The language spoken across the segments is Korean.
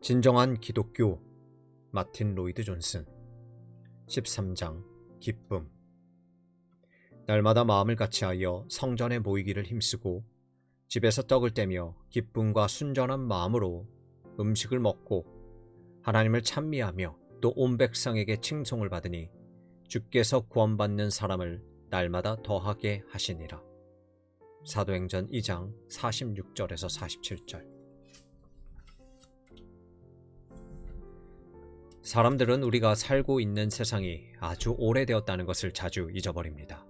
진정한 기독교 마틴 로이드 존슨 13장 기쁨. 날마다 마음을 같이하여 성전에 모이기를 힘쓰고 집에서 떡을 떼며 기쁨과 순전한 마음으로 음식을 먹고 하나님을 찬미하며 또 온 백성에게 칭송을 받으니 주께서 구원받는 사람을 날마다 더하게 하시니라. 사도행전 2장 46절에서 47절. 사람들은 우리가 살고 있는 세상이 아주 오래되었다는 것을 자주 잊어버립니다.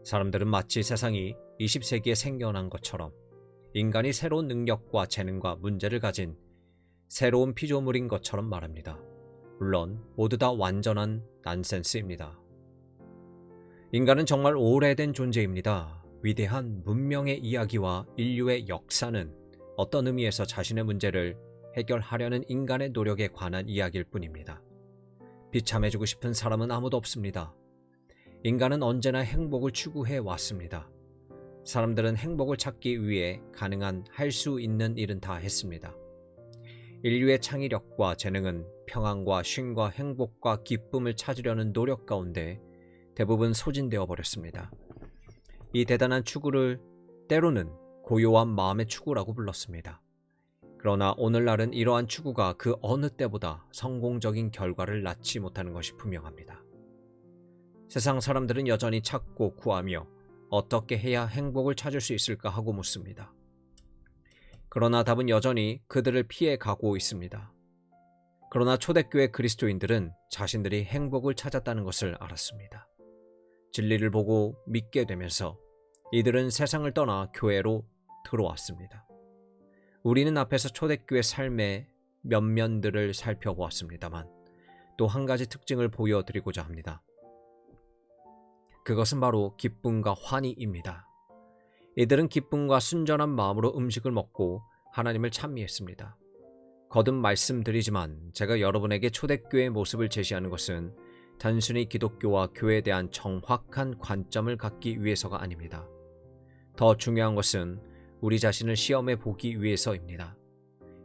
사람들은 마치 세상이 20세기에 생겨난 것처럼 인간이 새로운 능력과 재능과 문제를 가진 새로운 피조물인 것처럼 말합니다. 물론 모두 다 완전한 난센스입니다. 인간은 정말 오래된 존재입니다. 위대한 문명의 이야기와 인류의 역사는 어떤 의미에서 자신의 문제를 해결하려는 인간의 노력에 관한 이야기일 뿐입니다. 비참해지고 싶은 사람은 아무도 없습니다. 인간은 언제나 행복을 추구해 왔습니다. 사람들은 행복을 찾기 위해 가능한 할 수 있는 일은 다 했습니다. 인류의 창의력과 재능은 평안과 쉼과 행복과 기쁨을 찾으려는 노력 가운데 대부분 소진되어 버렸습니다. 이 대단한 추구를 때로는 고요한 마음의 추구라고 불렀습니다. 그러나 오늘날은 이러한 추구가 그 어느 때보다 성공적인 결과를 낳지 못하는 것이 분명합니다. 세상 사람들은 여전히 찾고 구하며 어떻게 해야 행복을 찾을 수 있을까 하고 묻습니다. 그러나 답은 여전히 그들을 피해 가고 있습니다. 그러나 초대교회 그리스도인들은 자신들이 행복을 찾았다는 것을 알았습니다. 진리를 보고 믿게 되면서 이들은 세상을 떠나 교회로 들어왔습니다. 우리는 앞에서 초대교회 삶의 면면들을 살펴보았습니다만 또 한 가지 특징을 보여드리고자 합니다. 그것은 바로 기쁨과 환희입니다. 이들은 기쁨과 순전한 마음으로 음식을 먹고 하나님을 찬미했습니다. 거듭 말씀드리지만 제가 여러분에게 초대교회의 모습을 제시하는 것은 단순히 기독교와 교회에 대한 정확한 관점을 갖기 위해서가 아닙니다. 더 중요한 것은 우리 자신을 시험해 보기 위해서입니다.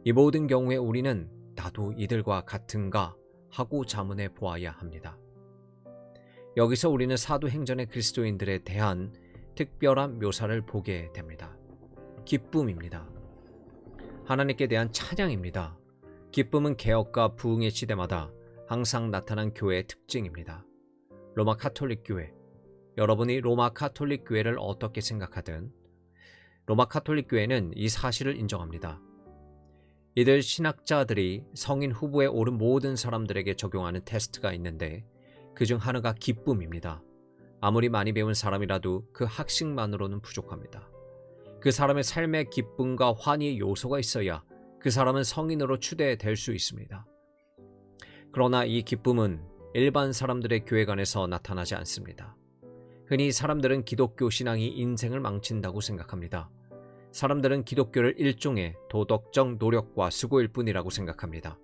이 모든 경우에 우리는 나도 이들과 같은가 하고 자문해 보아야 합니다. 여기서 우리는 사도행전의 그리스도인들에 대한 특별한 묘사를 보게 됩니다. 기쁨입니다. 하나님께 대한 찬양입니다. 기쁨은 개혁과 부흥의 시대마다 항상 나타난 교회의 특징입니다. 로마 카톨릭 교회, 여러분이 로마 카톨릭 교회를 어떻게 생각하든 로마 카톨릭 교회는 이 사실을 인정합니다. 이들 신학자들이 성인 후보에 오른 모든 사람들에게 적용하는 테스트가 있는데 그중 하나가 기쁨입니다. 아무리 많이 배운 사람이라도 그 학식만으로는 부족합니다. 그 사람의 삶에 기쁨과 환희의 요소가 있어야 그 사람은 성인으로 추대될 수 있습니다. 그러나 이 기쁨은 일반 사람들의 교회관에서 나타나지 않습니다. 흔히 사람들은 기독교 신앙이 인생을 망친다고 생각합니다. 사람들은 기독교를 일종의 도덕적 노력과 수고일 뿐이라고 생각합니다.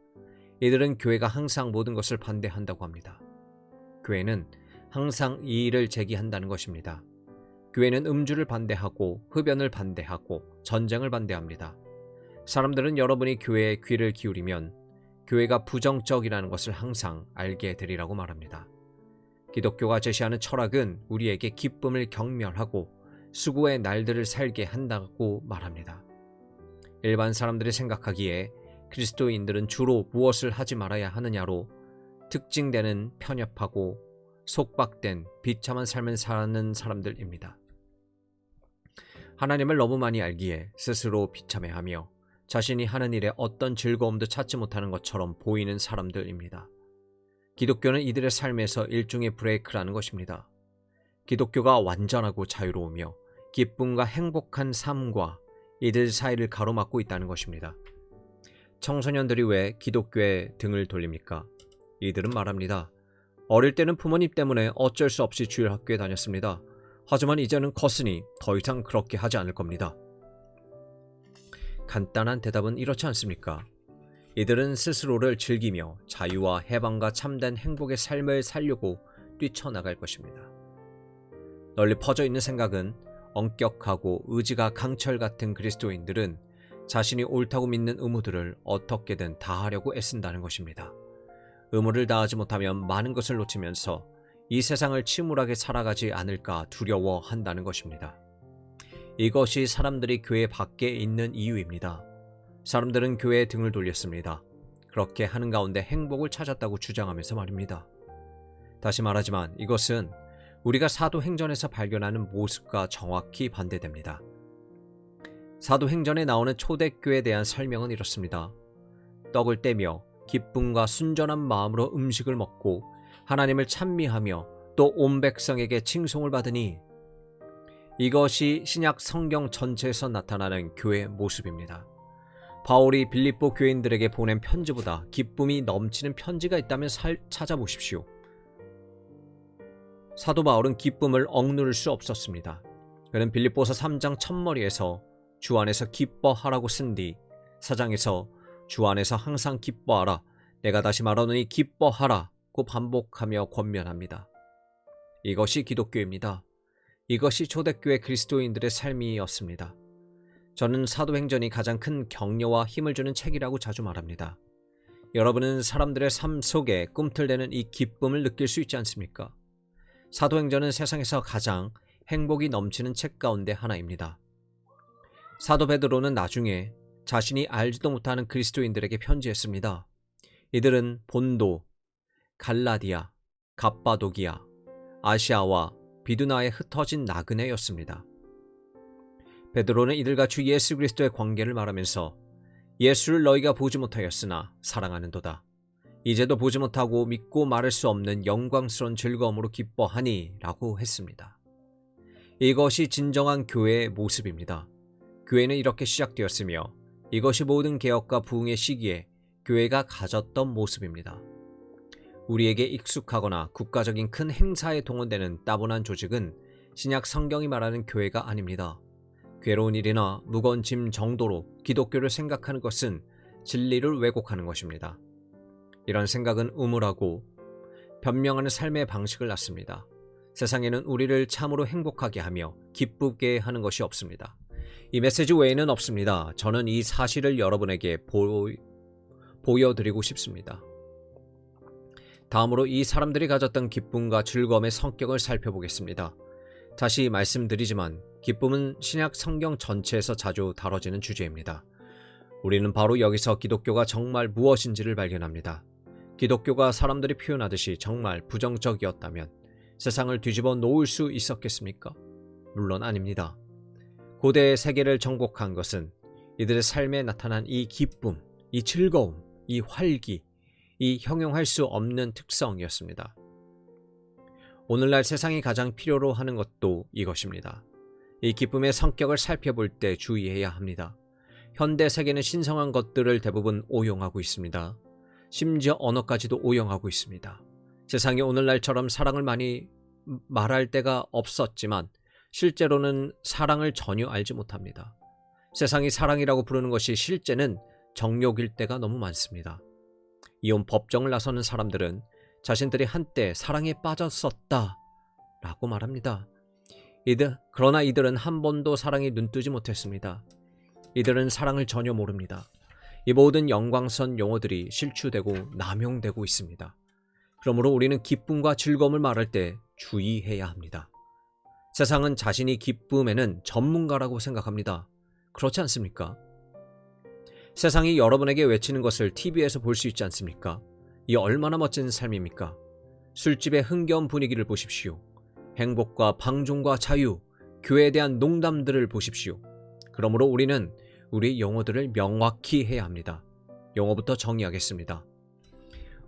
이들은 교회가 항상 모든 것을 반대한다고 합니다. 교회는 항상 이의를 제기한다는 것입니다. 교회는 음주를 반대하고 흡연을 반대하고 전쟁을 반대합니다. 사람들은 여러분이 교회에 귀를 기울이면 교회가 부정적이라는 것을 항상 알게 되리라고 말합니다. 기독교가 제시하는 철학은 우리에게 기쁨을 경멸하고 수고의 날들을 살게 한다고 말합니다. 일반 사람들이 생각하기에 그리스도인들은 주로 무엇을 하지 말아야 하느냐로 특징되는 편협하고 속박된 비참한 삶을 사는 사람들입니다. 하나님을 너무 많이 알기에 스스로 비참해하며 자신이 하는 일에 어떤 즐거움도 찾지 못하는 것처럼 보이는 사람들입니다. 기독교는 이들의 삶에서 일종의 브레이크라는 것입니다. 기독교가 완전하고 자유로우며 기쁨과 행복한 삶과 이들 사이를 가로막고 있다는 것입니다. 청소년들이 왜 기독교에 등을 돌립니까? 이들은 말합니다. 어릴 때는 부모님 때문에 어쩔 수 없이 주일 학교에 다녔습니다. 하지만 이제는 컸으니 더 이상 그렇게 하지 않을 겁니다. 간단한 대답은 이렇지 않습니까? 이들은 스스로를 즐기며 자유와 해방과 참된 행복의 삶을 살려고 뛰쳐나갈 것입니다. 널리 퍼져 있는 생각은 엄격하고 의지가 강철 같은 그리스도인들은 자신이 옳다고 믿는 의무들을 어떻게든 다하려고 애쓴다는 것입니다. 의무를 다하지 못하면 많은 것을 놓치면서 이 세상을 침울하게 살아가지 않을까 두려워한다는 것입니다. 이것이 사람들이 교회 밖에 있는 이유입니다. 사람들은 교회에 등을 돌렸습니다. 그렇게 하는 가운데 행복을 찾았다고 주장하면서 말입니다. 다시 말하지만 이것은 우리가 사도행전에서 발견하는 모습과 정확히 반대됩니다. 사도행전에 나오는 초대교회에 대한 설명은 이렇습니다. 떡을 떼며 기쁨과 순전한 마음으로 음식을 먹고 하나님을 찬미하며 또 온 백성에게 칭송을 받으니, 이것이 신약 성경 전체에서 나타나는 교회의 모습입니다. 바울이 빌립보 교인들에게 보낸 편지보다 기쁨이 넘치는 편지가 있다면 찾아보십시오. 사도 바울은 기쁨을 억누를 수 없었습니다. 그는 빌립보서 3장 첫머리에서 주 안에서 기뻐하라고 쓴 뒤 4장에서 주 안에서 항상 기뻐하라, 내가 다시 말하노니 기뻐하라고 반복하며 권면합니다. 이것이 기독교입니다. 이것이 초대교회 그리스도인들의 삶이었습니다. 저는 사도행전이 가장 큰 격려와 힘을 주는 책이라고 자주 말합니다. 여러분은 사람들의 삶 속에 꿈틀대는 이 기쁨을 느낄 수 있지 않습니까? 사도행전은 세상에서 가장 행복이 넘치는 책 가운데 하나입니다. 사도 베드로는 나중에 자신이 알지도 못하는 그리스도인들에게 편지했습니다. 이들은 본도, 갈라디아, 갑바도기아, 아시아와 비두나에 흩어진 나그네였습니다. 베드로는 이들과 주 예수 그리스도의 관계를 말하면서 예수를 너희가 보지 못하였으나 사랑하는도다. 이제도 보지 못하고 믿고 말할 수 없는 영광스러운 즐거움으로 기뻐하니 라고 했습니다. 이것이 진정한 교회의 모습입니다. 교회는 이렇게 시작되었으며 이것이 모든 개혁과 부흥의 시기에 교회가 가졌던 모습입니다. 우리에게 익숙하거나 국가적인 큰 행사에 동원되는 따분한 조직은 신약 성경이 말하는 교회가 아닙니다. 괴로운 일이나 무거운 짐 정도로 기독교를 생각하는 것은 진리를 왜곡하는 것입니다. 이런 생각은 우물하고 변명하는 삶의 방식을 낳습니다. 세상에는 우리를 참으로 행복하게 하며 기쁘게 하는 것이 없습니다. 이 메시지 외에는 없습니다. 저는 이 사실을 여러분에게 보여드리고 싶습니다. 다음으로 이 사람들이 가졌던 기쁨과 즐거움의 성격을 살펴보겠습니다. 다시 말씀드리지만 기쁨은 신약 성경 전체에서 자주 다뤄지는 주제입니다. 우리는 바로 여기서 기독교가 정말 무엇인지를 발견합니다. 기독교가 사람들이 표현하듯이 정말 부정적이었다면 세상을 뒤집어 놓을 수 있었겠습니까? 물론 아닙니다. 고대 세계를 정복한 것은 이들의 삶에 나타난 이 기쁨, 이 즐거움, 이 활기, 이 형용할 수 없는 특성이었습니다. 오늘날 세상이 가장 필요로 하는 것도 이것입니다. 이 기쁨의 성격을 살펴볼 때 주의해야 합니다. 현대 세계는 신성한 것들을 대부분 오용하고 있습니다. 심지어 언어까지도 오용하고 있습니다. 세상이 오늘날처럼 사랑을 많이 말할 때가 없었지만 실제로는 사랑을 전혀 알지 못합니다. 세상이 사랑이라고 부르는 것이 실제는 정욕일 때가 너무 많습니다. 이혼 법정을 나서는 사람들은 자신들이 한때 사랑에 빠졌었다 라고 말합니다. 그러나 이들은 한 번도 사랑에 눈뜨지 못했습니다. 이들은 사랑을 전혀 모릅니다. 이 모든 영광선 용어들이 실추되고 남용되고 있습니다. 그러므로 우리는 기쁨과 즐거움을 말할 때 주의해야 합니다. 세상은 자신이 기쁨에는 전문가라고 생각합니다. 그렇지 않습니까? 세상이 여러분에게 외치는 것을 TV에서 볼 수 있지 않습니까? 이 얼마나 멋진 삶입니까? 술집의 흥겨운 분위기를 보십시오. 행복과 방종과 자유, 교회에 대한 농담들을 보십시오. 그러므로 우리는 우리 용어들을 명확히 해야 합니다. 용어부터 정의하겠습니다.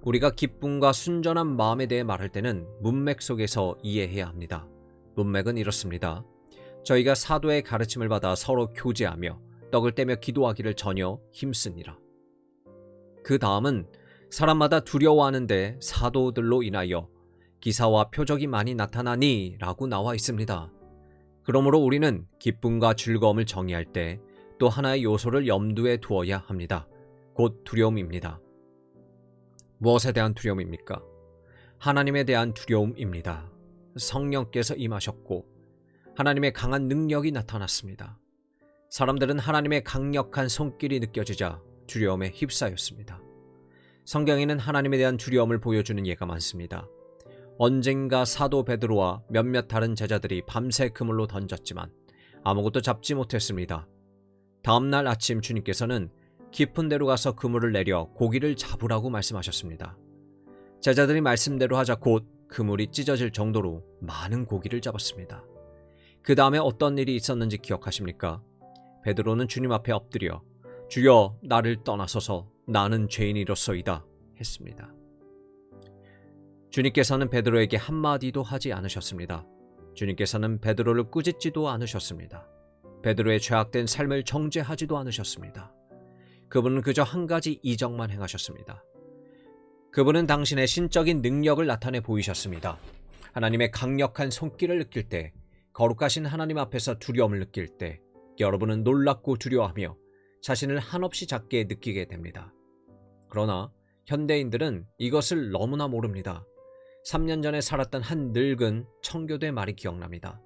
우리가 기쁨과 순전한 마음에 대해 말할 때는 문맥 속에서 이해해야 합니다. 문맥은 이렇습니다. 저희가 사도의 가르침을 받아 서로 교제하며 떡을 떼며 기도하기를 전혀 힘쓰니라. 그 다음은 사람마다 두려워하는데 사도들로 인하여 기사와 표적이 많이 나타나니 라고 나와 있습니다. 그러므로 우리는 기쁨과 즐거움을 정의할 때 또 하나의 요소를 염두에 두어야 합니다. 곧 두려움입니다. 무엇에 대한 두려움입니까? 하나님에 대한 사람들은 하나님의 강력한 손길이 느껴지자 두려움에 휩싸였습니다. 성경에는 하나님에 대한 두려움을 보여주는 예가 많습니다. 언젠가 사도 베드로와 몇몇 다른 제자들이 밤새 그물로 던졌지만 아무것도 잡지 못했습니다. 다음날 아침 주님께서는 깊은 데로 가서 그물을 내려 고기를 잡으라고 말씀하셨습니다. 제자들이 말씀대로 하자 곧 그물이 찢어질 정도로 많은 고기를 잡았습니다. 그 다음에 어떤 일이 있었는지 기억하십니까? 베드로는 주님 앞에 엎드려 주여 나를 떠나소서 나는 죄인이로소이다 했습니다. 주님께서는 베드로에게 한마디도 하지 않으셨습니다. 주님께서는 베드로를 꾸짖지도 않으셨습니다. 베드로의 죄악된 삶을 정죄하지도 않으셨습니다. 그분은 그저 한 가지 이적만 행하셨습니다. 그분은 당신의 신적인 능력을 나타내 보이셨습니다. 하나님의 강력한 손길을 느낄 때, 거룩하신 하나님 앞에서 두려움을 느낄 때 여러분은 놀랍고 두려워하며 자신을 한없이 작게 느끼게 됩니다. 그러나 현대인들은 이것을 너무나 모릅니다. 3년 전에 살았던 한 늙은 청교도의 말이 기억납니다.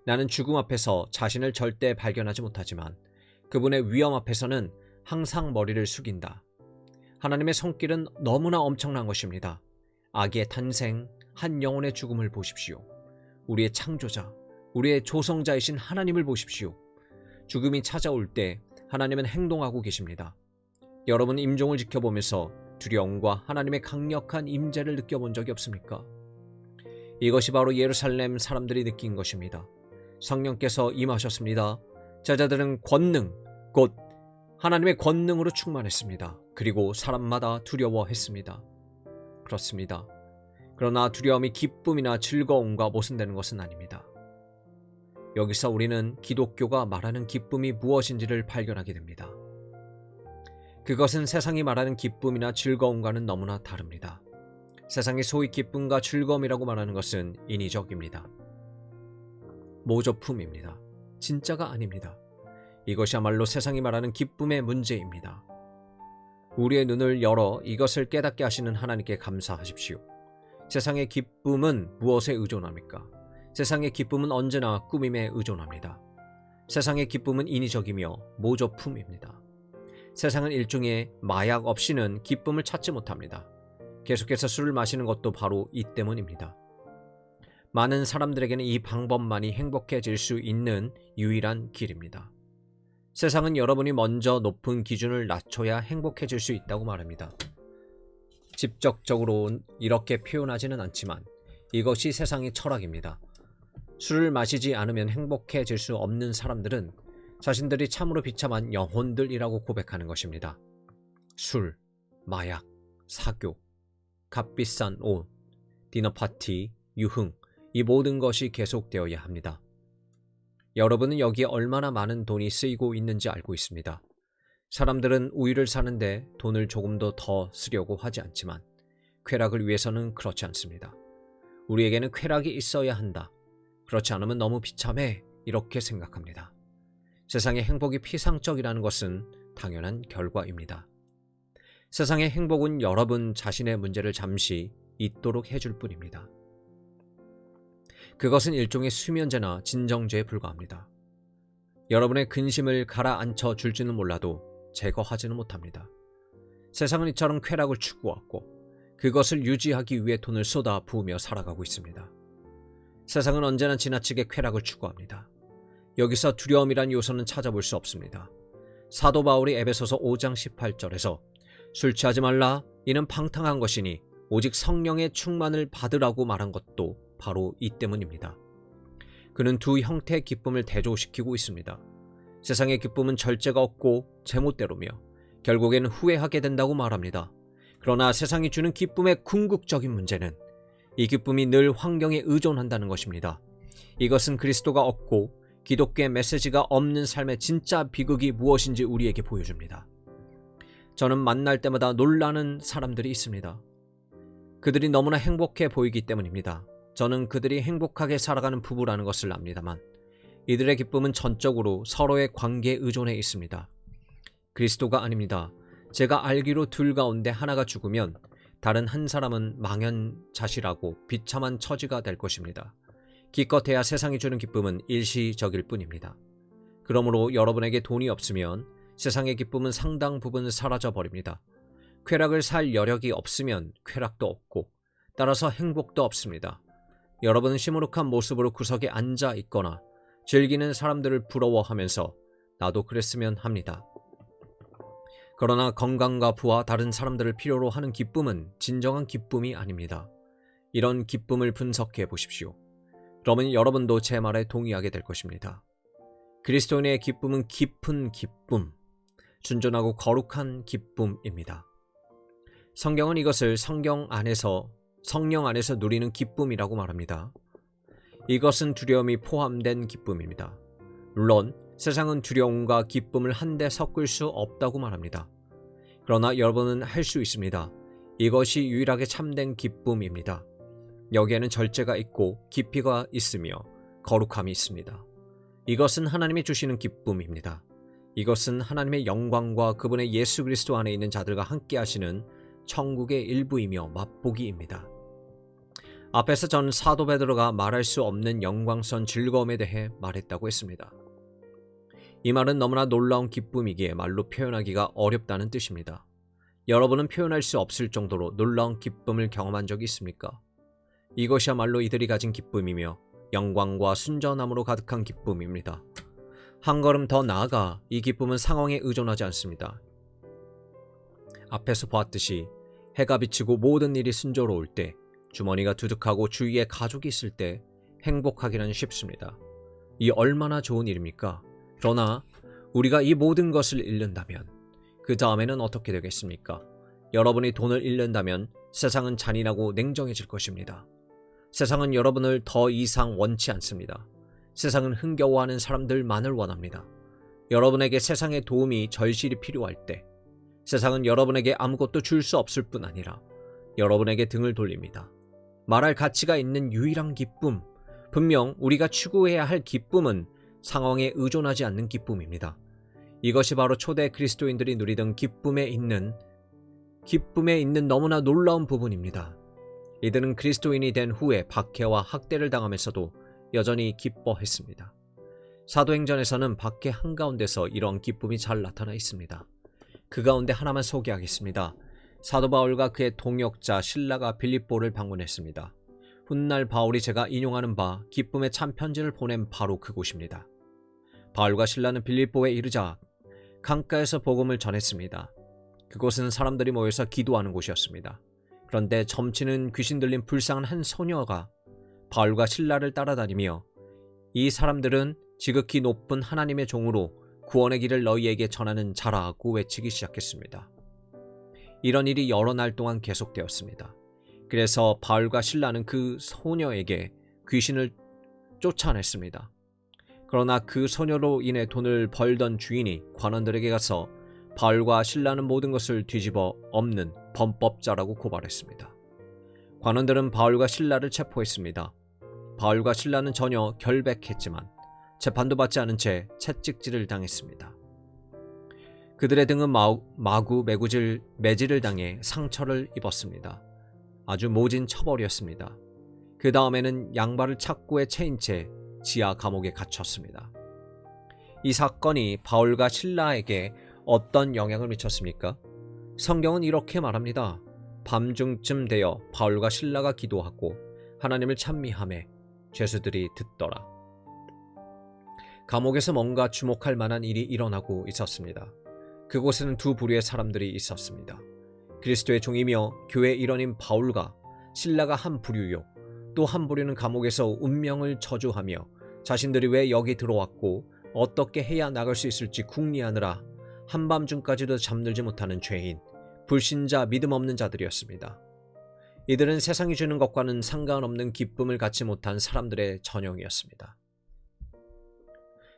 나는 죽음 앞에서 자신을 절대 발견하지 못하지만 그분의 위험 앞에서는 항상 머리를 숙인다. 하나님의 손길은 너무나 엄청난 것입니다. 아기의 탄생, 한 영혼의 죽음을 보십시오. 우리의 창조자, 우리의 조성자이신 하나님을 보십시오. 죽음이 찾아올 때 하나님은 행동하고 계십니다. 여러분 임종을 지켜보면서 두려움과 하나님의 강력한 임재를 느껴본 적이 없습니까? 이것이 바로 예루살렘 사람들이 느낀 것입니다. 성령께서 임하셨습니다. 제자들은 권능, 곧 하나님의 권능으로 충만했습니다. 그리고 사람마다 두려워했습니다. 그렇습니다. 그러나 두려움이 기쁨이나 즐거움과 모순되는 것은 아닙니다. 여기서 우리는 기독교가 말하는 기쁨이 무엇인지를 발견하게 됩니다. 그것은 세상이 말하는 기쁨이나 즐거움과는 너무나 다릅니다. 세상이 소위 기쁨과 즐거움이라고 말하는 것은 인위적입니다. 모조품입니다. 진짜가 아닙니다. 이것이야말로 세상이 말하는 기쁨의 문제입니다. 우리의 눈을 열어 이것을 깨닫게 하시는 하나님께 감사하십시오. 세상의 기쁨은 무엇에 의존합니까? 세상의 기쁨은 언제나 꾸밈에 의존합니다. 세상의 기쁨은 인위적이며 모조품입니다. 세상은 일종의 마약 없이는 기쁨을 찾지 못합니다. 계속해서 술을 마시는 것도 바로 이 때문입니다. 많은 사람들에게는 이 방법만이 행복해질 수 있는 유일한 길입니다. 세상은 여러분이 먼저 높은 기준을 낮춰야 행복해질 수 있다고 말합니다. 직접적으로 이렇게 표현하지는 않지만 이것이 세상의 철학입니다. 술을 마시지 않으면 행복해질 수 없는 사람들은 자신들이 참으로 비참한 영혼들이라고 고백하는 것입니다. 술, 마약, 사교, 값비싼 옷, 디너파티, 유흥, 이 모든 것이 계속되어야 합니다. 여러분은 여기에 얼마나 많은 돈이 쓰이고 있는지 알고 있습니다. 사람들은 우유를 사는데 돈을 조금도 더 쓰려고 하지 않지만 쾌락을 위해서는 그렇지 않습니다. 우리에게는 쾌락이 있어야 한다. 그렇지 않으면 너무 비참해. 이렇게 생각합니다. 세상의 행복이 피상적이라는 것은 당연한 결과입니다. 세상의 행복은 여러분 자신의 문제를 잠시 잊도록 해줄 뿐입니다. 그것은 일종의 수면제나 진정제에 불과합니다. 여러분의 근심을 가라앉혀 줄지는 몰라도 제거하지는 못합니다. 세상은 이처럼 쾌락을 추구하고 그것을 유지하기 위해 돈을 쏟아 부으며 살아가고 있습니다. 세상은 언제나 지나치게 쾌락을 추구합니다. 여기서 두려움이란 요소는 찾아볼 수 없습니다. 사도 바울이 에베소서 5장 18절에서 술 취하지 말라 이는 방탕한 것이니 오직 성령의 충만을 받으라고 말한 것도 바로 이 때문입니다. 그는 두 형태의 기쁨을 대조시키고 있습니다. 세상의 기쁨은 절제가 없고 제멋대로며 결국에는 후회하게 된다고 말합니다. 그러나 세상이 주는 기쁨의 궁극적인 문제는 이 기쁨이 늘 환경에 의존한다는 것입니다. 이것은 그리스도가 없고 기독교의 메시지가 없는 삶의 진짜 비극이 무엇인지 우리에게 보여줍니다. 저는 만날 때마다 놀라는 사람들이 있습니다. 그들이 너무나 행복해 보이기 때문입니다. 저는 그들이 행복하게 살아가는 부부라는 것을 압니다만 이들의 기쁨은 전적으로 서로의 관계에 의존해 있습니다. 그리스도가 아닙니다. 제가 알기로 둘 가운데 하나가 죽으면 다른 한 사람은 망연자실하고 비참한 처지가 될 것입니다. 기껏해야 세상이 주는 기쁨은 일시적일 뿐입니다. 그러므로 여러분에게 돈이 없으면 세상의 기쁨은 상당 부분 사라져 버립니다. 쾌락을 살 여력이 없으면 쾌락도 없고 따라서 행복도 없습니다. 여러분은 시무룩한 모습으로 구석에 앉아 있거나 즐기는 사람들을 부러워하면서 나도 그랬으면 합니다. 그러나 건강과 부와 다른 사람들을 필요로 하는 기쁨은 진정한 기쁨이 아닙니다. 이런 기쁨을 분석해 보십시오. 그러면 여러분도 제 말에 동의하게 될 것입니다. 그리스도인의 기쁨은 깊은 기쁨, 순전하고 거룩한 기쁨입니다. 성경은 이것을 성령 안에서 누리는 기쁨이라고 말합니다. 이것은 두려움이 포함된 기쁨입니다. 물론 세상은 두려움과 기쁨을 한데 섞을 수 없다고 말합니다. 그러나 여러분은 할 수 있습니다. 이것이 유일하게 참된 기쁨입니다. 여기에는 절제가 있고 깊이가 있으며 거룩함이 있습니다. 이것은 하나님이 주시는 기쁨입니다. 이것은 하나님의 영광과 그분의 예수 그리스도 안에 있는 자들과 함께 하시는 천국의 일부이며 맛보기입니다. 앞에서 전 사도 베드로가 말할 수 없는 영광선 즐거움에 대해 말했다고 했습니다. 이 말은 너무나 놀라운 기쁨이기에 말로 표현하기가 어렵다는 뜻입니다. 여러분은 표현할 수 없을 정도로 놀라운 기쁨을 경험한 적이 있습니까? 이것이야말로 이들이 가진 기쁨이며 영광과 순전함으로 가득한 기쁨입니다. 한 걸음 더 나아가 이 기쁨은 상황에 의존하지 않습니다. 앞에서 보았듯이 해가 비치고 모든 일이 순조로울 때, 주머니가 두둑하고 주위에 가족이 있을 때 행복하기는 쉽습니다. 이 얼마나 좋은 일입니까? 그러나 우리가 이 모든 것을 잃는다면 그 다음에는 어떻게 되겠습니까? 여러분이 돈을 잃는다면 세상은 잔인하고 냉정해질 것입니다. 세상은 여러분을 더 이상 원치 않습니다. 세상은 흥겨워하는 사람들만을 원합니다. 여러분에게 세상의 도움이 절실히 필요할 때 세상은 여러분에게 아무것도 줄 수 없을 뿐 아니라 여러분에게 등을 돌립니다. 말할 가치가 있는 유일한 기쁨, 분명 우리가 추구해야 할 기쁨은 상황에 의존하지 않는 기쁨입니다. 이것이 바로 초대 그리스도인들이 누리던 기쁨에 있는 너무나 놀라운 부분입니다. 이들은 그리스도인이 된 후에 박해와 학대를 당하면서도 여전히 기뻐했습니다. 사도행전에서는 박해 한가운데서 이런 기쁨이 잘 나타나 있습니다. 그 가운데 하나만 소개하겠습니다. 사도 바울과 그의 동역자 실라가 빌립보를 방문했습니다. 훗날 바울이 제가 인용하는 바 기쁨의 참 편지를 보낸 바로 그곳입니다. 바울과 실라는 빌립보에 이르자 강가에서 복음을 전했습니다. 그곳은 사람들이 모여서 기도하는 곳이었습니다. 그런데 점치는 귀신 들린 불쌍한 한 소녀가 바울과 실라를 따라다니며 이 사람들은 지극히 높은 하나님의 종으로 구원의 길을 너희에게 전하는 자라고 외치기 시작했습니다. 이런 일이 여러 날 동안 계속되었습니다. 그래서 바울과 실라는 그 소녀에게 귀신을 쫓아냈습니다. 그러나 그 소녀로 인해 돈을 벌던 주인이 관원들에게 가서 바울과 실라는 모든 것을 뒤집어 엎는 범법자라고 고발했습니다. 관원들은 바울과 실라를 체포했습니다. 바울과 실라는 전혀 결백했지만 재판도 받지 않은 채 채찍질을 당했습니다. 그들의 등은 마구 매질을 당해 상처를 입었습니다. 아주 모진 처벌이었습니다. 그 다음에는 양발을 착고에 채인 채 지하 감옥에 갇혔습니다. 이 사건이 바울과 실라에게 어떤 영향을 미쳤습니까? 성경은 이렇게 말합니다. 밤중쯤 되어 바울과 실라가 기도하고 하나님을 찬미하매 죄수들이 듣더라. 감옥에서 뭔가 주목할 만한 일이 일어나고 있었습니다. 그곳에는 두 부류의 사람들이 있었습니다. 그리스도의 종이며 교회 일원인 바울과 실라가 한 부류요, 또 한 부류는 감옥에서 운명을 저주하며 자신들이 왜 여기 들어왔고 어떻게 해야 나갈 수 있을지 궁리하느라 한밤중까지도 잠들지 못하는 죄인, 불신자, 믿음 없는 자들이었습니다. 이들은 세상이 주는 것과는 상관없는 기쁨을 갖지 못한 사람들의 전형이었습니다.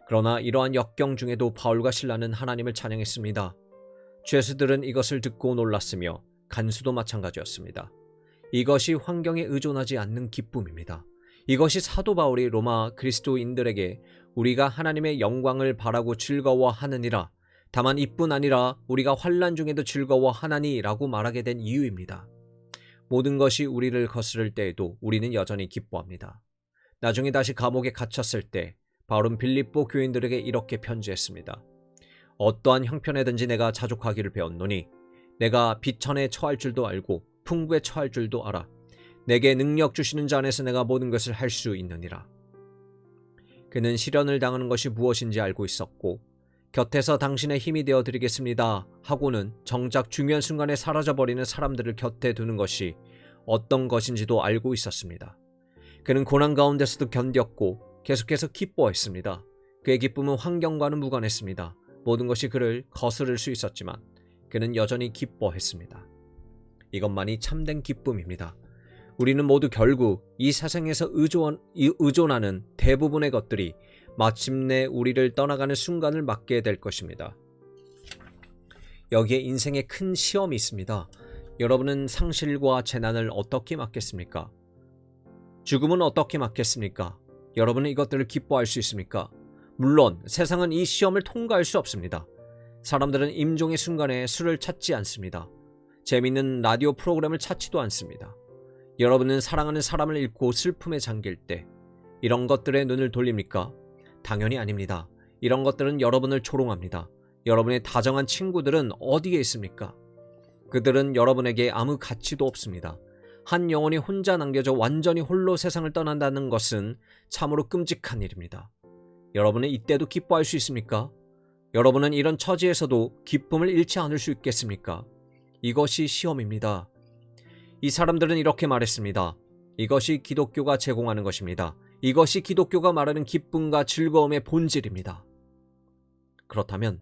그러나 이러한 역경 중에도 바울과 실라는 하나님을 찬양했습니다. 죄수들은 이것을 듣고 놀랐으며 간수도 마찬가지였습니다. 이것이 환경에 의존하지 않는 기쁨입니다. 이것이 사도 바울이 로마 그리스도인들에게 우리가 하나님의 영광을 바라고 즐거워하느니라, 다만 이뿐 아니라 우리가 환난 중에도 즐거워하나니 라고 말하게 된 이유입니다. 모든 것이 우리를 거스를 때에도 우리는 여전히 기뻐합니다. 나중에 다시 감옥에 갇혔을 때 바울은 빌립보 교인들에게 이렇게 편지했습니다. 어떠한 형편에든지 내가 자족하기를 배웠노니 내가 비천에 처할 줄도 알고 풍부에 처할 줄도 알아. 내게 능력 주시는 자 안에서 내가 모든 것을 할 수 있느니라. 그는 시련을 당하는 것이 무엇인지 알고 있었고 곁에서 당신의 힘이 되어 드리겠습니다 하고는 정작 중요한 순간에 사라져버리는 사람들을 곁에 두는 것이 어떤 것인지도 알고 있었습니다. 그는 고난 가운데서도 견뎠고 계속해서 기뻐했습니다. 그의 기쁨은 환경과는 무관했습니다. 모든 것이 그를 거스를 수 있었지만 그는 여전히 기뻐했습니다. 이것만이 참된 기쁨입니다. 우리는 모두 결국 이 세상에서 의존하는 대부분의 것들이 마침내 우리를 떠나가는 순간을 맞게 될 것입니다. 여기에 인생의 큰 시험이 있습니다. 여러분은 상실과 재난을 어떻게 맞겠습니까? 죽음은 어떻게 맞겠습니까? 여러분은 이것들을 기뻐할 수 있습니까? 물론 세상은 이 시험을 통과할 수 없습니다. 사람들은 임종의 순간에 술을 찾지 않습니다. 재미있는 라디오 프로그램을 찾지도 않습니다. 여러분은 사랑하는 사람을 잃고 슬픔에 잠길 때 이런 것들에 눈을 돌립니까? 당연히 아닙니다. 이런 것들은 여러분을 조롱합니다. 여러분의 다정한 친구들은 어디에 있습니까? 그들은 여러분에게 아무 가치도 없습니다. 한 영혼이 혼자 남겨져 완전히 홀로 세상을 떠난다는 것은 참으로 끔찍한 일입니다. 여러분은 이때도 기뻐할 수 있습니까? 여러분은 이런 처지에서도 기쁨을 잃지 않을 수 있겠습니까? 이것이 시험입니다. 이 사람들은 이렇게 말했습니다. 이것이 기독교가 제공하는 것입니다. 이것이 기독교가 말하는 기쁨과 즐거움의 본질입니다. 그렇다면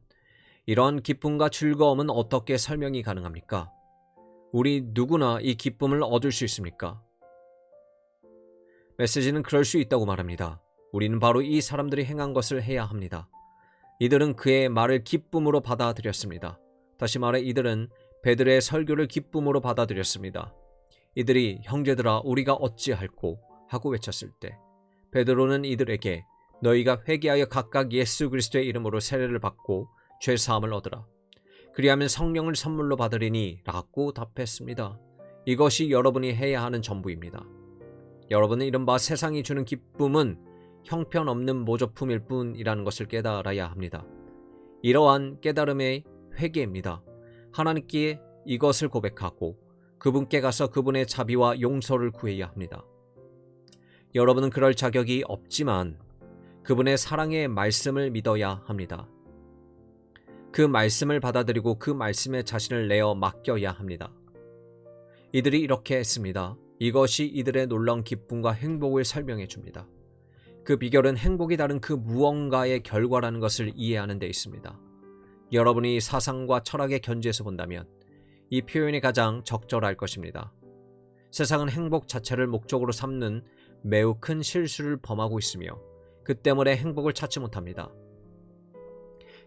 이러한 기쁨과 즐거움은 어떻게 설명이 가능합니까? 우리 누구나 이 기쁨을 얻을 수 있습니까? 메시지는 그럴 수 있다고 말합니다. 우리는 바로 이 사람들이 행한 것을 해야 합니다. 이들은 그의 말을 기쁨으로 받아들였습니다. 다시 말해 이들은 베드로의 설교를 기쁨으로 받아들였습니다. 이들이 형제들아 우리가 어찌할꼬 하고 외쳤을 때 베드로는 이들에게 너희가 회개하여 각각 예수 그리스도의 이름으로 세례를 받고 죄사함을 얻으라. 그리하면 성령을 선물로 받으리니 라고 답했습니다. 이것이 여러분이 해야 하는 전부입니다. 여러분은 이른바 세상이 주는 기쁨은 형편없는 모조품일 뿐이라는 것을 깨달아야 합니다. 이러한 깨달음의 회개입니다. 하나님께 이것을 고백하고 그분께 가서 그분의 자비와 용서를 구해야 합니다. 여러분은 그럴 자격이 없지만 그분의 사랑의 말씀을 믿어야 합니다. 그 말씀을 받아들이고 그 말씀에 자신을 내어 맡겨야 합니다. 이들이 이렇게 했습니다. 이것이 이들의 놀라운 기쁨과 행복을 설명해 줍니다. 그 비결은 행복이 다른 그 무언가의 결과라는 것을 이해하는 데 있습니다. 여러분이 사상과 철학의 견지에서 본다면 이 표현이 가장 적절할 것입니다. 세상은 행복 자체를 목적으로 삼는 매우 큰 실수를 범하고 있으며 그 때문에 행복을 찾지 못합니다.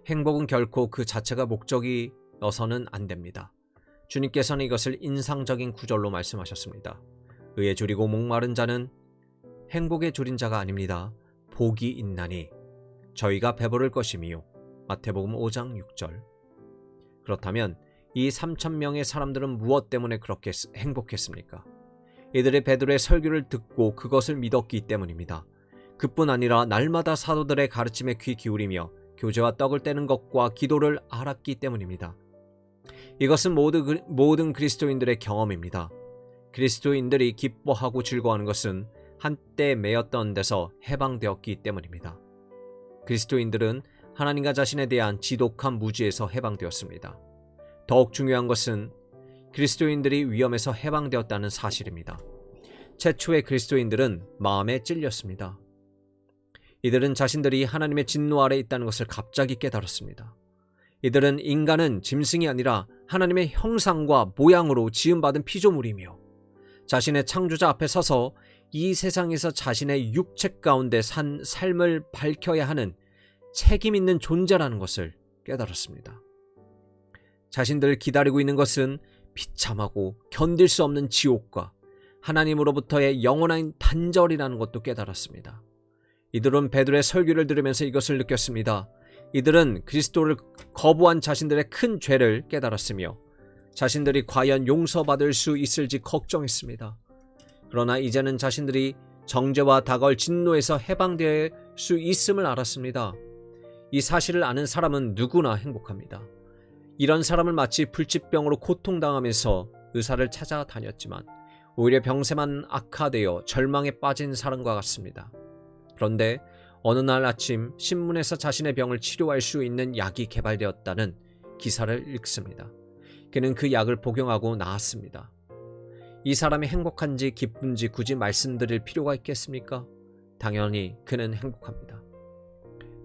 행복은 결코 그 자체가 목적이어서는 안 됩니다. 주님께서는 이것을 인상적인 구절로 말씀하셨습니다. 의에 줄이고 목마른 자는 행복에 줄인 자가 아닙니다. 복이 있나니 저희가 배부를 것이미요. 마태복음 5장 6절. 그렇다면 이 3,000명의 사람들은 무엇 때문에 그렇게 행복했습니까? 이들의 베드로의 설교를 듣고 그것을 믿었기 때문입니다. 그뿐 아니라 날마다 사도들의 가르침에 귀 기울이며 교제와 떡을 떼는 것과 기도를 알았기 때문입니다. 이것은 모든 그리스도인들의 경험입니다. 그리스도인들이 기뻐하고 즐거워하는 것은 한때 매였던 데서 해방되었기 때문입니다. 그리스도인들은 하나님과 자신에 대한 지독한 무지에서 해방되었습니다. 더욱 중요한 것은 그리스도인들이 위험에서 해방되었다는 사실입니다. 최초의 그리스도인들은 마음에 찔렸습니다. 이들은 자신들이 하나님의 진노 아래 있다는 것을 갑자기 깨달았습니다. 이들은 인간은 짐승이 아니라 하나님의 형상과 모양으로 지음받은 피조물이며 자신의 창조자 앞에 서서 이 세상에서 자신의 육체 가운데 산 삶을 밝혀야 하는 책임 있는 존재라는 것을 깨달았습니다. 자신들을 기다리고 있는 것은 비참하고 견딜 수 없는 지옥과 하나님으로부터의 영원한 단절이라는 것도 깨달았습니다. 이들은 베드로의 설교를 들으면서 이것을 느꼈습니다. 이들은 그리스도를 거부한 자신들의 큰 죄를 깨달았으며 자신들이 과연 용서받을 수 있을지 걱정했습니다. 그러나 이제는 자신들이 정죄와 다가올 진노에서 해방되어 수 있음을 알았습니다. 이 사실을 아는 사람은 누구나 행복합니다. 이런 사람을 마치 불치병으로 고통당하면서 의사를 찾아다녔지만 오히려 병세만 악화되어 절망에 빠진 사람과 같습니다. 그런데 어느 날 아침 신문에서 자신의 병을 치료할 수 있는 약이 개발되었다는 기사를 읽습니다. 그는 그 약을 복용하고 나았습니다. 이 사람이 행복한지 기쁜지 굳이 말씀드릴 필요가 있겠습니까? 당연히 그는 행복합니다.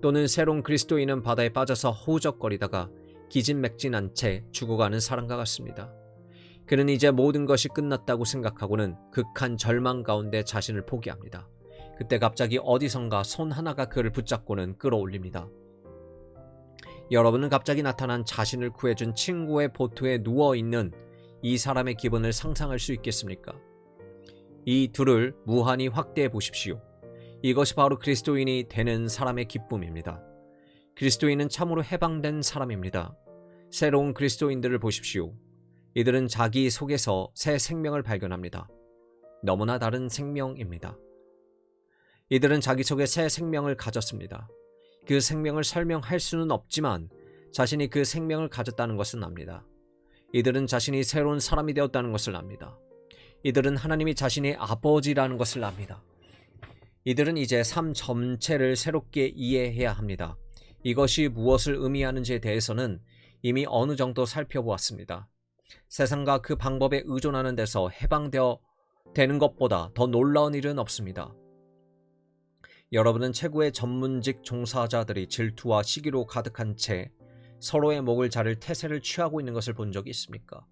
또는 새로운 그리스도인은 바다에 빠져서 허우적거리다가 기진맥진한 채 죽어가는 사람과 같습니다. 그는 이제 모든 것이 끝났다고 생각하고는 극한 절망 가운데 자신을 포기합니다. 그때 갑자기 어디선가 손 하나가 그를 붙잡고는 끌어올립니다. 여러분은 갑자기 나타난 자신을 구해준 친구의 보트에 누워있는 이 사람의 기분을 상상할 수 있겠습니까? 이 둘을 무한히 확대해 보십시오. 이것이 바로 그리스도인이 되는 사람의 기쁨입니다. 그리스도인은 참으로 해방된 사람입니다. 새로운 그리스도인들을 보십시오. 이들은 자기 속에서 새 생명을 발견합니다. 너무나 다른 생명입니다. 이들은 자기 속에 새 생명을 가졌습니다. 그 생명을 설명할 수는 없지만 자신이 그 생명을 가졌다는 것은 압니다. 이들은 자신이 새로운 사람이 되었다는 것을 압니다. 이들은 하나님이 자신의 아버지라는 것을 압니다. 이들은 이제 삶 전체를 새롭게 이해해야 합니다. 이것이 무엇을 의미하는지에 대해서는 이미 어느 정도 살펴보았습니다. 세상과 그 방법에 의존하는 데서 해방되어 되는 것보다 더 놀라운 일은 없습니다. 여러분은 최고의 전문직 종사자들이 질투와 시기로 가득한 채 서로의 목을 자를 태세를 취하고 있는 것을 본 적이 있습니까?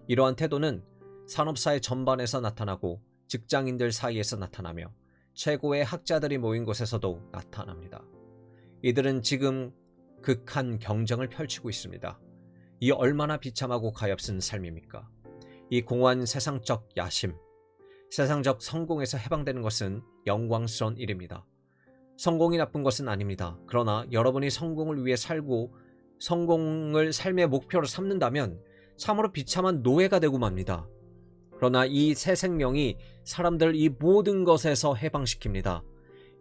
이러한 태도는 산업사회 전반에서 나타나고 직장인들 사이에서 나타나며 최고의 학자들이 모인 곳에서도 나타납니다. 이들은 지금 극한 경쟁을 펼치고 있습니다. 이 얼마나 비참하고 가엾은 삶입니까? 이 공허한 세상적 야심, 세상적 성공에서 해방되는 것은 영광스러운 일입니다. 성공이 나쁜 것은 아닙니다. 그러나 여러분이 성공을 위해 살고 성공을 삶의 목표로 삼는다면 참으로 비참한 노예가 되고 맙니다. 그러나 이 새 생명이 사람들을 이 모든 것에서 해방시킵니다.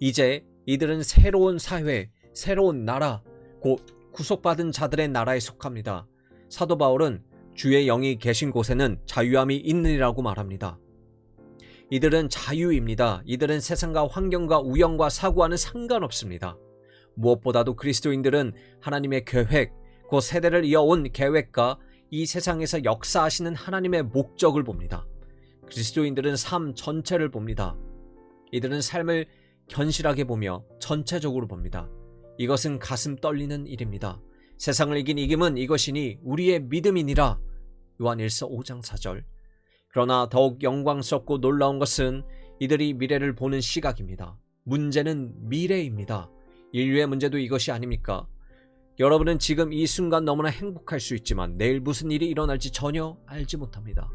이제 이들은 새로운 사회, 새로운 나라, 곧 구속받은 자들의 나라에 속합니다. 사도 바울은 주의 영이 계신 곳에는 자유함이 있느니라고 말합니다. 이들은 자유입니다. 이들은 세상과 환경과 우연과 사고와는 상관없습니다. 무엇보다도 그리스도인들은 하나님의 계획, 그 세대를 이어온 계획과 이 세상에서 역사하시는 하나님의 목적을 봅니다. 그리스도인들은 삶 전체를 봅니다. 이들은 삶을 견실하게 보며 전체적으로 봅니다. 이것은 가슴 떨리는 일입니다. 세상을 이긴 이김은 이것이니 우리의 믿음이니라. 요한일서 5장 4절. 그러나 더욱 영광스럽고 놀라운 것은 이들이 미래를 보는 시각입니다. 문제는 미래입니다. 인류의 문제도 이것이 아닙니까? 여러분은 지금 이 순간 너무나 행복할 수 있지만 내일 무슨 일이 일어날지 전혀 알지 못합니다.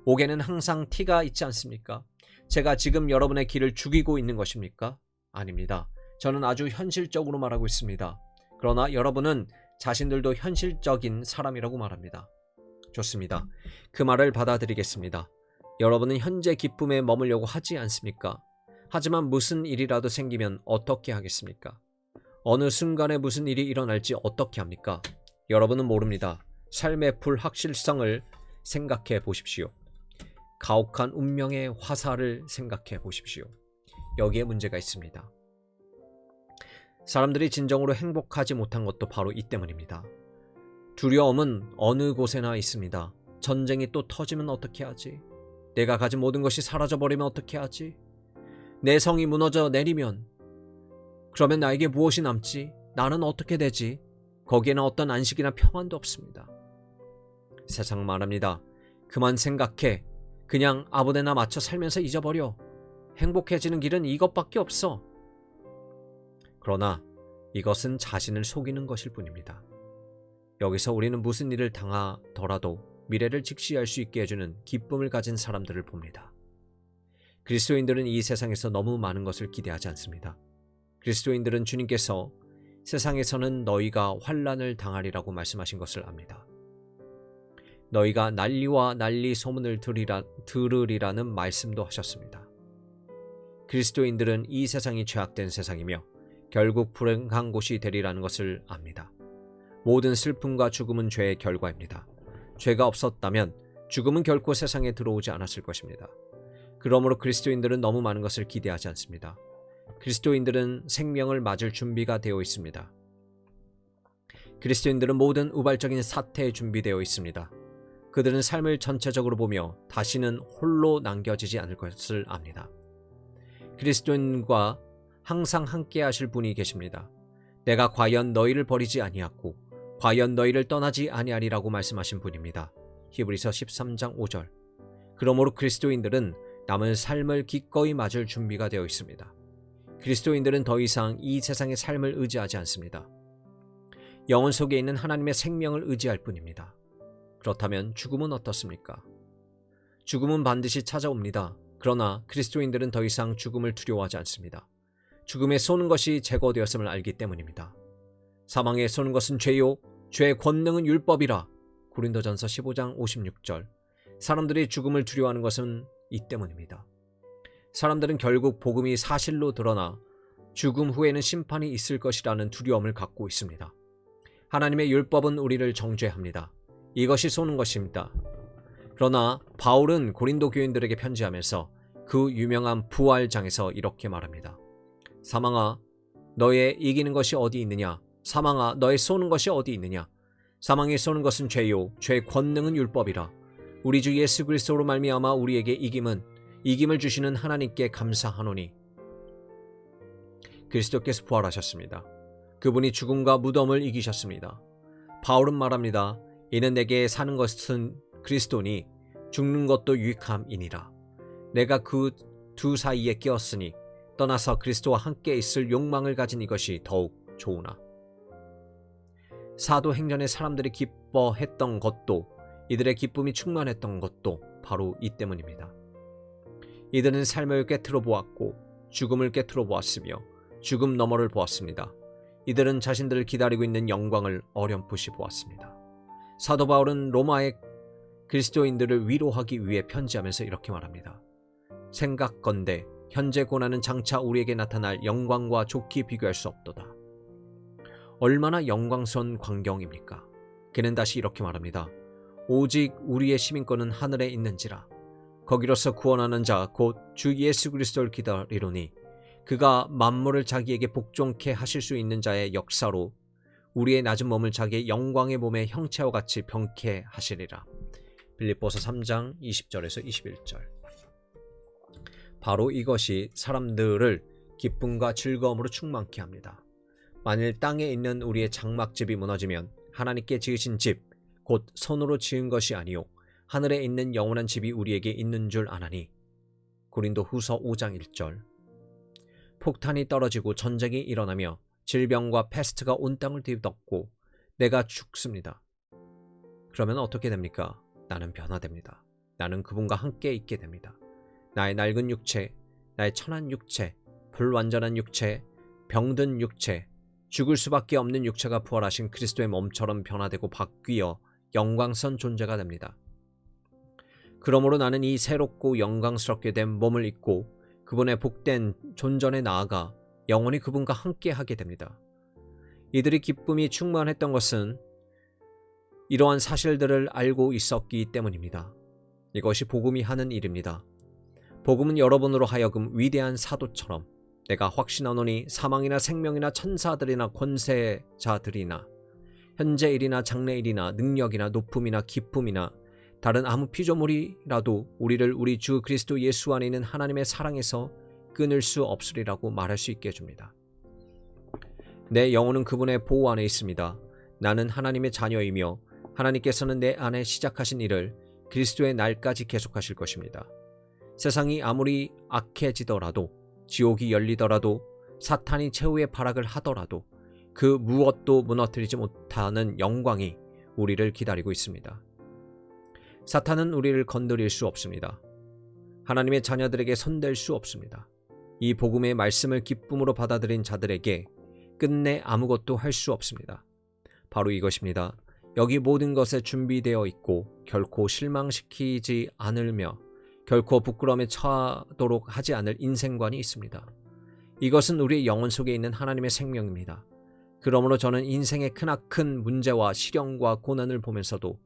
옥에는 항상 티가 있지 않습니까? 제가 지금 여러분의 길을 죽이고 있는 것입니까? 아닙니다. 저는 아주 현실적으로 말하고 있습니다. 그러나 여러분은 자신들도 현실적인 사람이라고 말합니다. 좋습니다. 그 말을 받아들이겠습니다. 여러분은 현재 기쁨에 머물려고 하지 않습니까? 하지만 무슨 일이라도 생기면 어떻게 하겠습니까? 어느 순간에 무슨 일이 일어날지 어떻게 합니까? 여러분은 모릅니다. 삶의 불확실성을 생각해 보십시오. 가혹한 운명의 화살을 생각해 보십시오. 여기에 문제가 있습니다. 사람들이 진정으로 행복하지 못한 것도 바로 이 때문입니다. 두려움은 어느 곳에나 있습니다. 전쟁이 또 터지면 어떻게 하지? 내가 가진 모든 것이 사라져버리면 어떻게 하지? 내 성이 무너져 내리면 그러면 나에게 무엇이 남지? 나는 어떻게 되지? 거기에는 어떤 안식이나 평안도 없습니다. 세상 말합니다. 그만 생각해. 그냥 아무데나 맞춰 살면서 잊어버려. 행복해지는 길은 이것밖에 없어. 그러나 이것은 자신을 속이는 것일 뿐입니다. 여기서 우리는 무슨 일을 당하더라도 미래를 직시할 수 있게 해주는 기쁨을 가진 사람들을 봅니다. 그리스도인들은 이 세상에서 너무 많은 것을 기대하지 않습니다. 그리스도인들은 주님께서 세상에서는 너희가 환난을 당하리라고 말씀하신 것을 압니다. 너희가 난리와 난리 소문을 들으리라는 말씀도 하셨습니다. 그리스도인들은 이 세상이 죄악된 세상이며 결국 불행한 곳이 되리라는 것을 압니다. 모든 슬픔과 죽음은 죄의 결과입니다. 죄가 없었다면 죽음은 결코 세상에 들어오지 않았을 것입니다. 그러므로 그리스도인들은 너무 많은 것을 기대하지 않습니다. 그리스도인들은 생명을 맞을 준비가 되어 있습니다. 그리스도인들은 모든 우발적인 사태에 준비되어 있습니다. 그들은 삶을 전체적으로 보며 다시는 홀로 남겨지지 않을 것을 압니다. 그리스도인과 항상 함께 하실 분이 계십니다. 내가 과연 너희를 버리지 아니하고 과연 너희를 떠나지 아니하리라고 말씀하신 분입니다. 히브리서 13장 5절. 그러므로 그리스도인들은 남은 삶을 기꺼이 맞을 준비가 되어 있습니다. 그리스도인들은 더 이상 이 세상의 삶을 의지하지 않습니다. 영혼 속에 있는 하나님의 생명을 의지할 뿐입니다. 그렇다면 죽음은 어떻습니까? 죽음은 반드시 찾아옵니다. 그러나 그리스도인들은 더 이상 죽음을 두려워하지 않습니다. 죽음에 쏘는 것이 제거되었음을 알기 때문입니다. 사망에 쏘는 것은 죄요 죄의 권능은 율법이라. 고린도전서 15장 56절. 사람들이 죽음을 두려워하는 것은 이 때문입니다. 사람들은 결국 복음이 사실로 드러나 죽음 후에는 심판이 있을 것이라는 두려움을 갖고 있습니다. 하나님의 율법은 우리를 정죄합니다. 이것이 쏘는 것입니다. 그러나 바울은 고린도 교인들에게 편지하면서 그 유명한 부활장에서 이렇게 말합니다. 사망아, 너의 이기는 것이 어디 있느냐? 사망아, 너의 쏘는 것이 어디 있느냐? 사망에 쏘는 것은 죄요 죄의 권능은 율법이라. 우리 주 예수 그리스도로 말미암아 우리에게 이김을 주시는 하나님께 감사하노니. 그리스도께서 부활하셨습니다. 그분이 죽음과 무덤을 이기셨습니다. 바울은 말합니다. 이는 내게 사는 것은 그리스도니 죽는 것도 유익함이니라. 내가 그 두 사이에 끼었으니 떠나서 그리스도와 함께 있을 욕망을 가진 이것이 더욱 좋으나. 사도행전의 사람들이 기뻐했던 것도 이들의 기쁨이 충만했던 것도 바로 이 때문입니다. 이들은 삶을 꿰뚫어 보았고 죽음을 꿰뚫어 보았으며 죽음 너머를 보았습니다. 이들은 자신들을 기다리고 있는 영광을 어렴풋이 보았습니다. 사도 바울은 로마의 그리스도인들을 위로하기 위해 편지하면서 이렇게 말합니다. 생각건대 현재 고난은 장차 우리에게 나타날 영광과 좋게 비교할 수 없도다. 얼마나 영광스러운 광경입니까? 그는 다시 이렇게 말합니다. 오직 우리의 시민권은 하늘에 있는지라. 거기로서 구원하는 자 곧 주 예수 그리스도를 기다리노니 그가 만물을 자기에게 복종케 하실 수 있는 자의 역사로 우리의 낮은 몸을 자기의 영광의 몸의 형체와 같이 병케 하시리라. 빌립보서 3장 20절에서 21절. 바로 이것이 사람들을 기쁨과 즐거움으로 충만케 합니다. 만일 땅에 있는 우리의 장막집이 무너지면 하나님께 지으신 집, 곧 손으로 지은 것이 아니요 하늘에 있는 영원한 집이 우리에게 있는 줄 아나니. 고린도 후서 5장 1절. 폭탄이 떨어지고 전쟁이 일어나며 질병과 패스트가 온 땅을 뒤덮고 내가 죽습니다. 그러면 어떻게 됩니까? 나는 변화됩니다. 나는 그분과 함께 있게 됩니다. 나의 낡은 육체, 나의 천한 육체, 불완전한 육체, 병든 육체, 죽을 수밖에 없는 육체가 부활하신 그리스도의 몸처럼 변화되고 바뀌어 영광스러운 존재가 됩니다. 그러므로 나는 이 새롭고 영광스럽게 된 몸을 입고 그분의 복된 존전에 나아가 영원히 그분과 함께 하게 됩니다. 이들의 기쁨이 충만했던 것은 이러한 사실들을 알고 있었기 때문입니다. 이것이 복음이 하는 일입니다. 복음은 여러분으로 하여금 위대한 사도처럼 내가 확신하노니 사망이나 생명이나 천사들이나 권세자들이나 현재일이나 장래일이나 능력이나 높음이나 기쁨이나 다른 아무 피조물이라도 우리를 우리 주 그리스도 예수 안에 있는 하나님의 사랑에서 끊을 수 없으리라고 말할 수 있게 해줍니다. 내 영혼은 그분의 보호 안에 있습니다. 나는 하나님의 자녀이며 하나님께서는 내 안에 시작하신 일을 그리스도의 날까지 계속하실 것입니다. 세상이 아무리 악해지더라도 지옥이 열리더라도 사탄이 최후의 발악을 하더라도 그 무엇도 무너뜨리지 못하는 영광이 우리를 기다리고 있습니다. 사탄은 우리를 건드릴 수 없습니다. 하나님의 자녀들에게 손댈 수 없습니다. 이 복음의 말씀을 기쁨으로 받아들인 자들에게 끝내 아무것도 할 수 없습니다. 바로 이것입니다. 여기 모든 것에 준비되어 있고 결코 실망시키지 않으며 결코 부끄러움에 처하도록 하지 않을 인생관이 있습니다. 이것은 우리의 영혼 속에 있는 하나님의 생명입니다. 그러므로 저는 인생의 크나큰 문제와 시련과 고난을 보면서도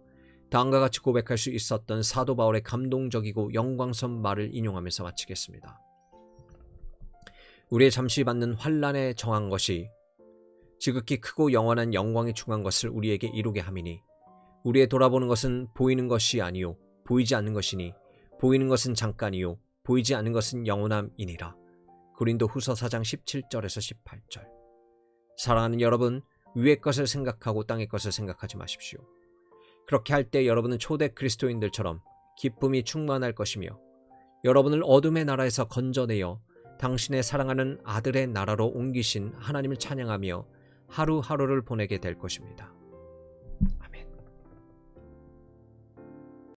다음과 같이 고백할 수 있었던 사도 바울의 감동적이고 영광스러운 말을 인용하면서 마치겠습니다. 우리의 잠시 받는 환난에 정한 것이 지극히 크고 영원한 영광에 중한 것을 우리에게 이루게 함이니 우리의 돌아보는 것은 보이는 것이 아니요 보이지 않는 것이니 보이는 것은 잠깐이요 보이지 않는 것은 영원함이니라. 고린도후서 4장 17절에서 18절. 사랑하는 여러분, 위의 것을 생각하고 땅의 것을 생각하지 마십시오. 그렇게 할 때 여러분은 초대 그리스도인들처럼 기쁨이 충만할 것이며 여러분을 어둠의 나라에서 건져내어 당신의 사랑하는 아들의 나라로 옮기신 하나님을 찬양하며 하루하루를 보내게 될 것입니다.